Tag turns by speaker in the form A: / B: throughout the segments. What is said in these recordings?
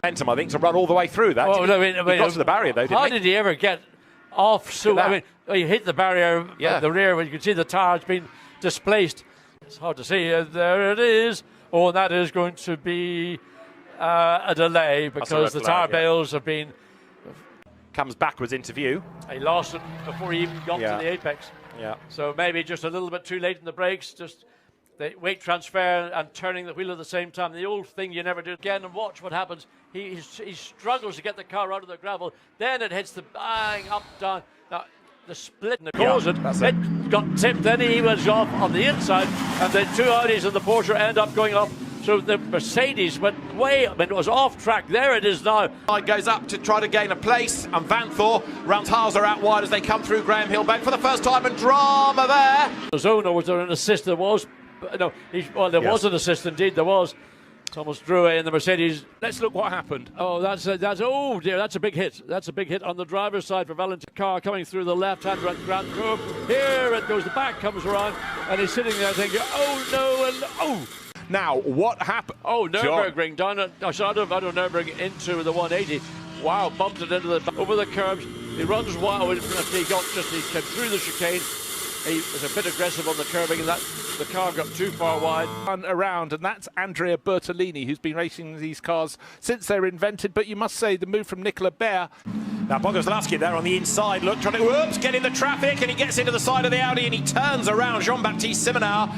A: momentum, I think, to run all the way through that.
B: Oh,
A: he got to the barrier, though, didn't
B: how
A: he?
B: did he ever get off? So, I mean, you hit the barrier at the rear when you can see the tyre's been displaced. It's hard to see. There it is. Oh, and that is going to be a delay because the tyre bales have been...
A: Comes backwards into view.
B: He lost it before he even got to the apex.
A: Yeah.
B: So maybe just a little bit too late in the brakes, just the weight transfer and turning the wheel at the same time. The old thing you never do again, and watch what happens. He struggles to get the car out of the gravel. Then it hits the bang, up, down. Now, the split and it got tipped. Then he was off on the inside, and the two Audis and the Porsche end up going off. So the Mercedes went way, I mean, it was off track. There it is now.
A: Goes up to try to gain a place, and Vanthoor rounds Haase out wide as they come through Graham Hill Bank for the first time, and drama there.
B: The zone, or was there an assist? There was. No, there was an assist indeed. There was. Thomas Drouet in the Mercedes.
C: Let's look what happened.
B: Oh, oh dear, that's a big hit. That's a big hit on the driver's side for Valentin. Car coming through the left-hand Grand Curve. Here it goes. The back comes around, and he's sitting there thinking, oh no, and oh.
C: Now, what happened?
B: Oh, Nürburgring down out of Nürburgring into the 180. Wow, bumped it into over the curbs. He runs wild. He came through the chicane. He was a bit aggressive on the curbing, and the car got too far wide.
C: Around, and that's Andrea Bertolini, who's been racing these cars since they were invented. But you must say the move from Nicola Baer.
A: Now Bogoslavsky there on the inside, look, trying to get in the traffic, and he gets into the side of the Audi, and he turns around Jean-Baptiste Simonard.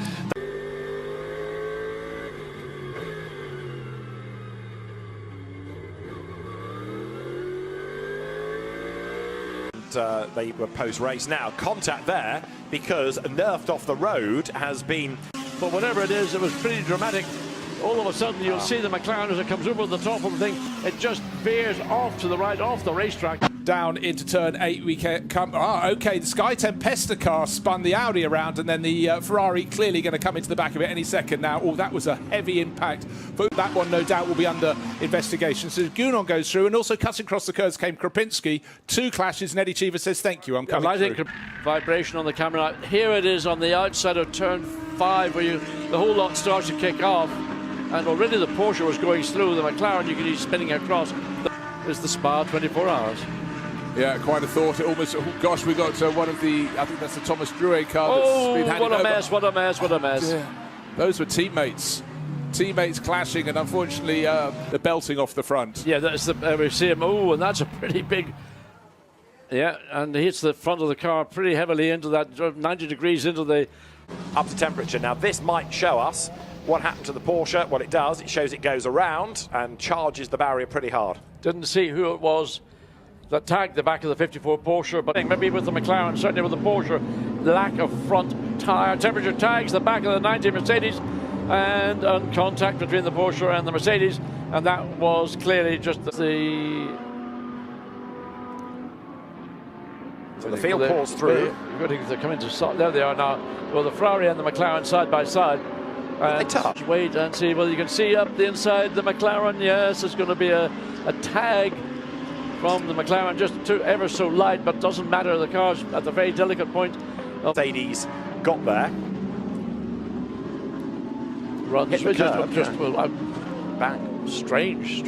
A: They were post-race. Now, contact there because Nerfed off the road has been...
B: But whatever it is, it was pretty dramatic. All of a sudden, you'll see the McLaren as it comes over the top of the thing. It just veers off to the right, off the racetrack.
C: Down into turn 8, we come. Okay, the Sky Tempesta car spun the Audi around, and then the Ferrari clearly going to come into the back of it any second now. Oh, that was a heavy impact. But that one, no doubt, will be under investigation. So Gounon goes through, and also cutting across the curves came Krapinski. Two clashes, and Eddie Cheever says, thank you, I'm coming through.
B: Vibration on the camera. Here it is on the outside of turn 5, where the whole lot starts to kick off. And already the Porsche was going slow. The McLaren, you can see spinning across. There's the Spa 24 hours.
C: Yeah, quite a thought. It almost, oh gosh, we got one of the, I think that's the Thomas Drouet car that's been handed over.
B: What a mess, what a mess.
C: Yeah. Those were teammates clashing, and unfortunately the belting off the front.
B: Yeah, that's the, we see him, oh, and that's a pretty big, yeah, and he hits the front of the car pretty heavily into that, 90 degrees into the...
A: Up to temperature. Now, this might show us what happened to the Porsche. What it does, it shows it goes around and charges the barrier pretty hard.
B: Didn't see who it was that tagged the back of the 54 Porsche, but maybe with the McLaren, certainly with the Porsche, lack of front tire temperature tags the back of the 90 Mercedes, and on contact between the Porsche and the Mercedes, and that was clearly just the...
A: So the field pours through.
B: They're coming to, there they are now. Well, the Ferrari and the McLaren side by side.
A: They touch.
B: Wait and see. Well, you can see up the inside the McLaren. Yes, there's going to be a tag from the McLaren, just ever so light, but doesn't matter. The car's at the very delicate point.
A: Mercedes got there.
B: Runs
A: hit the curb,
B: bang. Strange.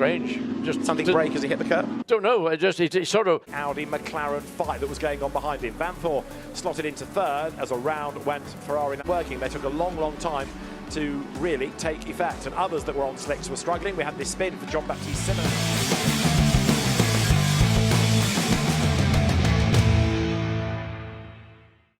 B: Just
A: something break as he hit the curb.
B: Don't know. He sort of
A: Audi McLaren fight that was going on behind him. Vanthoor slotted into third as a round went Ferrari working. They took a long time to really take effect, and others that were on slicks were struggling. We had this spin for Jean-Baptiste Simonard.